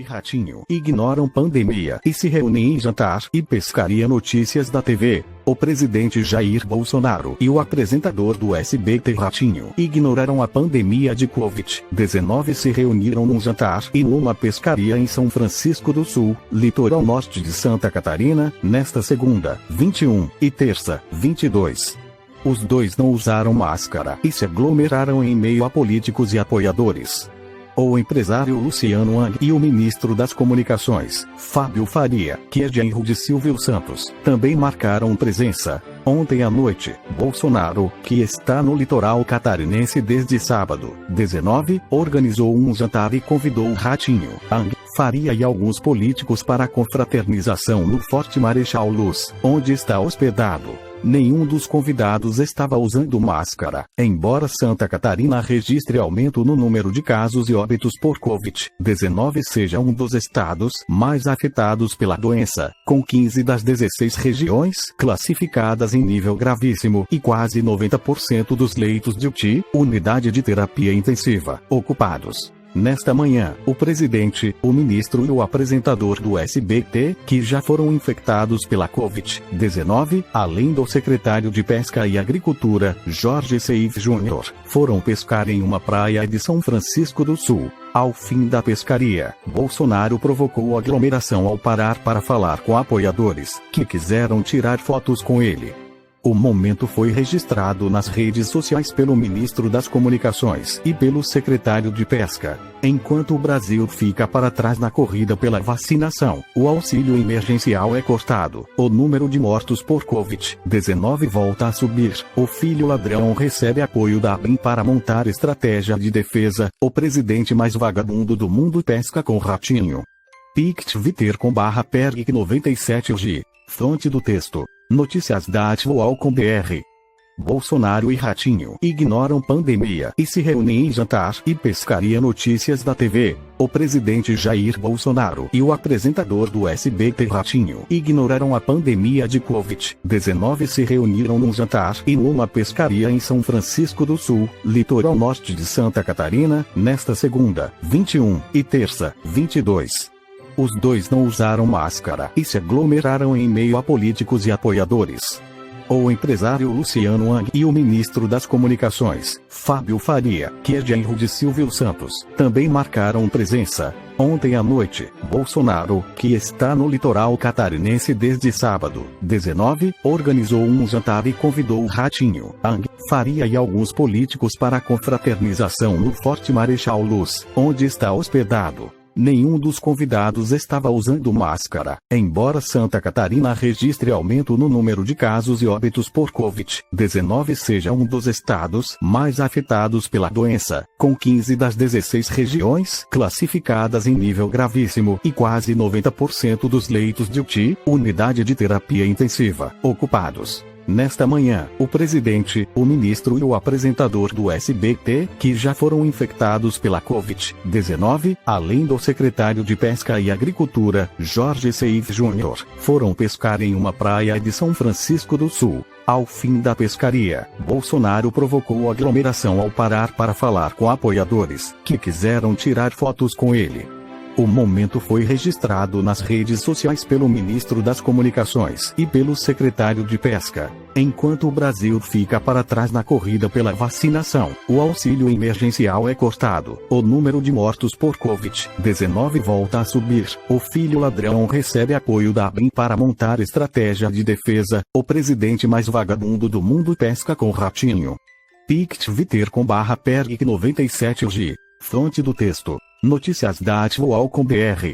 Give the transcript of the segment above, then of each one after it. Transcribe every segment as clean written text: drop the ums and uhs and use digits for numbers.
Ratinho ignoram pandemia e se reúnem em jantar e pescaria. Notícias da TV. O presidente Jair Bolsonaro e o apresentador do SBT Ratinho ignoraram a pandemia de Covid-19 e se reuniram num jantar e numa pescaria em São Francisco do Sul, litoral norte de Santa Catarina, nesta segunda, 21, e terça, 22. Os dois não usaram máscara e se aglomeraram em meio a políticos e apoiadores. O empresário Luciano Hang e o ministro das Comunicações, Fábio Faria, que é genro de Silvio Santos, também marcaram presença. Ontem à noite, Bolsonaro, que está no litoral catarinense desde sábado, 19, organizou um jantar e convidou Ratinho, Hang, Faria e alguns políticos para a confraternização no Forte Marechal Luz, onde está hospedado. Nenhum dos convidados estava usando máscara, embora Santa Catarina registre aumento no número de casos e óbitos por Covid-19 seja um dos estados mais afetados pela doença, com 15 das 16 regiões classificadas em nível gravíssimo e quase 90% dos leitos de UTI, unidade de terapia intensiva, ocupados. Nesta manhã, o presidente, o ministro e o apresentador do SBT, que já foram infectados pela Covid-19, além do secretário de Pesca e Agricultura, Jorge Seif Júnior, foram pescar em uma praia de São Francisco do Sul. Ao fim da pescaria, Bolsonaro provocou aglomeração ao parar para falar com apoiadores, que quiseram tirar fotos com ele. O momento foi registrado nas redes sociais pelo ministro das Comunicações e pelo secretário de Pesca. Enquanto o Brasil fica para trás na corrida pela vacinação, o auxílio emergencial é cortado, o número de mortos por Covid-19 volta a subir, o filho ladrão recebe apoio da ABIN para montar estratégia de defesa, o presidente mais vagabundo do mundo pesca com Ratinho. PicTwitter.com/perg97g. Fonte do texto. Notícias da Atual.com.br. Bolsonaro e Ratinho ignoram pandemia e se reúnem em jantar e pescaria. Notícias da TV. O presidente Jair Bolsonaro e o apresentador do SBT Ratinho ignoraram a pandemia de Covid-19 e se reuniram num jantar e numa pescaria em São Francisco do Sul, litoral norte de Santa Catarina, nesta segunda, 21, e terça, 22. Os dois não usaram máscara e se aglomeraram em meio a políticos e apoiadores. O empresário Luciano Hang e o ministro das Comunicações, Fábio Faria, que é genro de Silvio Santos, também marcaram presença. Ontem à noite, Bolsonaro, que está no litoral catarinense desde sábado, 19, organizou um jantar e convidou Ratinho, Hang, Faria e alguns políticos para a confraternização no Forte Marechal Luz, onde está hospedado. Nenhum dos convidados estava usando máscara, embora Santa Catarina registre aumento no número de casos e óbitos por Covid-19 seja um dos estados mais afetados pela doença, com 15 das 16 regiões classificadas em nível gravíssimo e quase 90% dos leitos de UTI, unidade de terapia intensiva, ocupados. Nesta manhã, o presidente, o ministro e o apresentador do SBT, que já foram infectados pela Covid-19, além do secretário de Pesca e Agricultura, Jorge Seif Júnior, foram pescar em uma praia de São Francisco do Sul. Ao fim da pescaria, Bolsonaro provocou aglomeração ao parar para falar com apoiadores, que quiseram tirar fotos com ele. O momento foi registrado nas redes sociais pelo ministro das Comunicações e pelo secretário de Pesca. Enquanto o Brasil fica para trás na corrida pela vacinação, o auxílio emergencial é cortado, o número de mortos por Covid-19 volta a subir, o filho ladrão recebe apoio da ABIN para montar estratégia de defesa, o presidente mais vagabundo do mundo pesca com Ratinho. PicTwitter.com/perg97g. Fonte do texto. Notícias da Atual.com.br.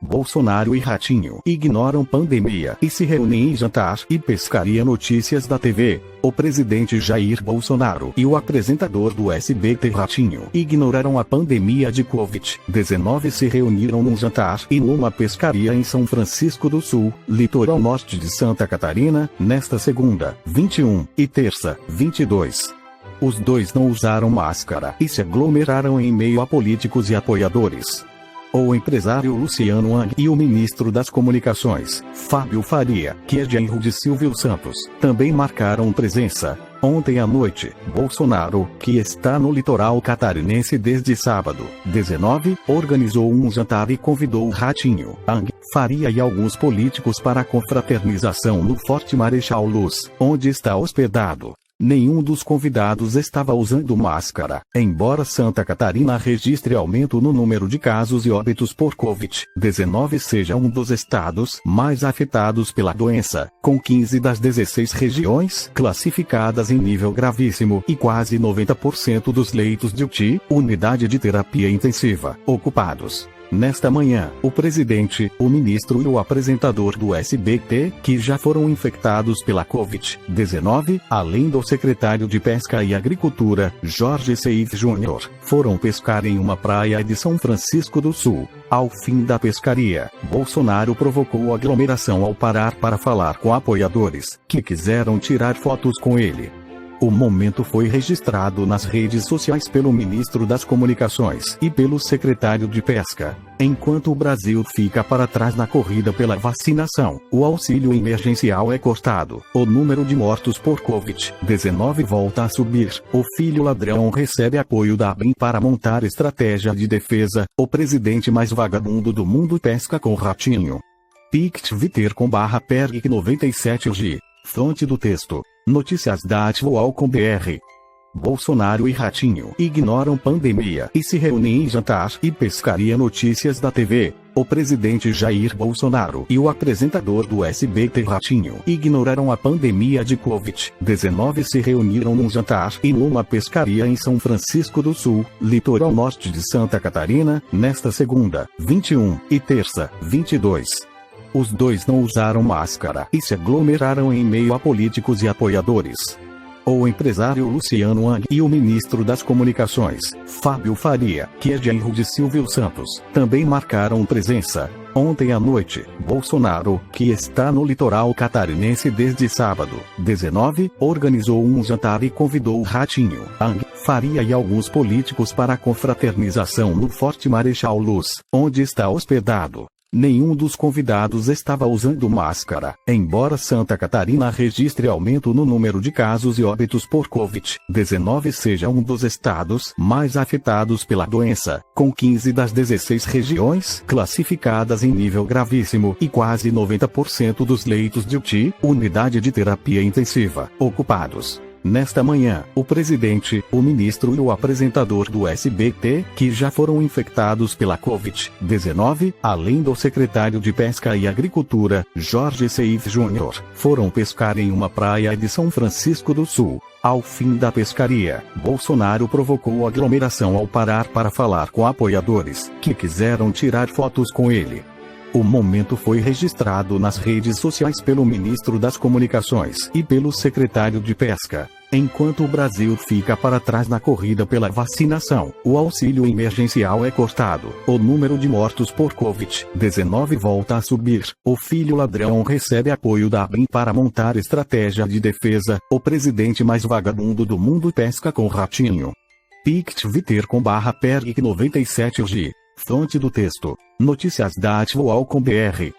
Bolsonaro e Ratinho ignoram pandemia e se reúnem em jantar e pescaria. Notícias da TV. O presidente Jair Bolsonaro e o apresentador do SBT Ratinho ignoraram a pandemia de Covid-19 e se reuniram num jantar e numa pescaria em São Francisco do Sul, litoral norte de Santa Catarina, nesta segunda, 21, e terça, 22. Os dois não usaram máscara e se aglomeraram em meio a políticos e apoiadores. O empresário Luciano Hang e o ministro das Comunicações, Fábio Faria, que é genro de Silvio Santos, também marcaram presença. Ontem à noite, Bolsonaro, que está no litoral catarinense desde sábado, 19, organizou um jantar e convidou Ratinho, Ang, Faria e alguns políticos para a confraternização no Forte Marechal Luz, onde está hospedado. Nenhum dos convidados estava usando máscara, embora Santa Catarina registre aumento no número de casos e óbitos por Covid-19 seja um dos estados mais afetados pela doença, com 15 das 16 regiões classificadas em nível gravíssimo e quase 90% dos leitos de UTI, unidade de terapia intensiva, ocupados. Nesta manhã, o presidente, o ministro e o apresentador do SBT, que já foram infectados pela Covid-19, além do secretário de Pesca e Agricultura, Jorge Seif Júnior, foram pescar em uma praia de São Francisco do Sul. Ao fim da pescaria, Bolsonaro provocou aglomeração ao parar para falar com apoiadores, que quiseram tirar fotos com ele. O momento foi registrado nas redes sociais pelo ministro das Comunicações e pelo secretário de Pesca. Enquanto o Brasil fica para trás na corrida pela vacinação, o auxílio emergencial é cortado, o número de mortos por Covid-19 volta a subir, o filho ladrão recebe apoio da ABIN para montar estratégia de defesa, o presidente mais vagabundo do mundo pesca com Ratinho. PicTwitter.com/perg97g. Fonte do texto. Notícias da Ativo.com.br. Bolsonaro e Ratinho ignoram pandemia e se reúnem em jantar e pescaria. Notícias da TV. O presidente Jair Bolsonaro e o apresentador do SBT Ratinho ignoraram a pandemia de Covid-19 e se reuniram num jantar e numa pescaria em São Francisco do Sul, litoral norte de Santa Catarina, nesta segunda, 21, e terça, 22. Os dois não usaram máscara e se aglomeraram em meio a políticos e apoiadores. O empresário Luciano Hang e o ministro das Comunicações, Fábio Faria, que é genro de Silvio Santos, também marcaram presença. Ontem à noite, Bolsonaro, que está no litoral catarinense desde sábado, 19, organizou um jantar e convidou Ratinho, Hang, Faria e alguns políticos para a confraternização no Forte Marechal Luz, onde está hospedado. Nenhum dos convidados estava usando máscara, embora Santa Catarina registre aumento no número de casos e óbitos por Covid-19 seja um dos estados mais afetados pela doença, com 15 das 16 regiões classificadas em nível gravíssimo e quase 90% dos leitos de UTI, unidade de terapia intensiva, ocupados. Nesta manhã, o presidente, o ministro e o apresentador do SBT, que já foram infectados pela Covid-19, além do secretário de Pesca e Agricultura, Jorge Seif Júnior, foram pescar em uma praia de São Francisco do Sul. Ao fim da pescaria, Bolsonaro provocou aglomeração ao parar para falar com apoiadores, que quiseram tirar fotos com ele. O momento foi registrado nas redes sociais pelo ministro das Comunicações e pelo secretário de Pesca. Enquanto o Brasil fica para trás na corrida pela vacinação, o auxílio emergencial é cortado, o número de mortos por Covid-19 volta a subir, o filho ladrão recebe apoio da ABIN para montar estratégia de defesa, o presidente mais vagabundo do mundo pesca com Ratinho. PicTwitter.com/perg97g. Fonte do texto. Notícias da Ativo.com.br.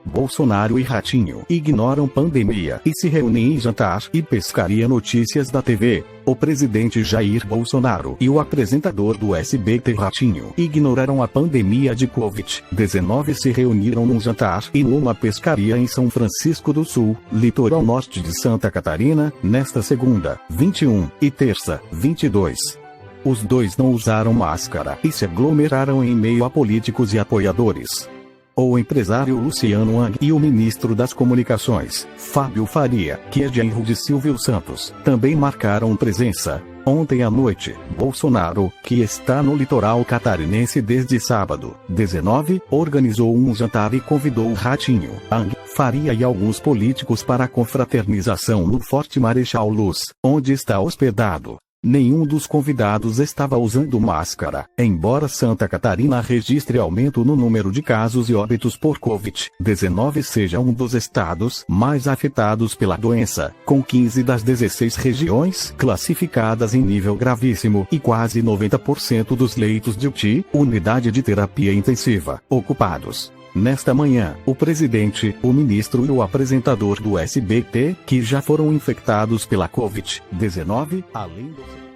Bolsonaro e Ratinho ignoram pandemia e se reúnem em jantar e pescaria. Notícias da TV. O presidente Jair Bolsonaro e o apresentador do SBT Ratinho ignoraram a pandemia de Covid-19 e se reuniram num jantar e numa pescaria em São Francisco do Sul, litoral norte de Santa Catarina, nesta segunda, 21, e terça, 22. Os dois não usaram máscara e se aglomeraram em meio a políticos e apoiadores. O empresário Luciano Hang e o ministro das Comunicações, Fábio Faria, que é genro de Silvio Santos, também marcaram presença. Ontem à noite, Bolsonaro, que está no litoral catarinense desde sábado, 19, organizou um jantar e convidou Ratinho, Hang, Faria e alguns políticos para a confraternização no Forte Marechal Luz, onde está hospedado. Nenhum dos convidados estava usando máscara, embora Santa Catarina registre aumento no número de casos e óbitos por Covid-19 seja um dos estados mais afetados pela doença, com 15 das 16 regiões classificadas em nível gravíssimo e quase 90% dos leitos de UTI, unidade de terapia intensiva, ocupados. Nesta manhã, o presidente, o ministro e o apresentador do SBT, que já foram infectados pela Covid-19, além do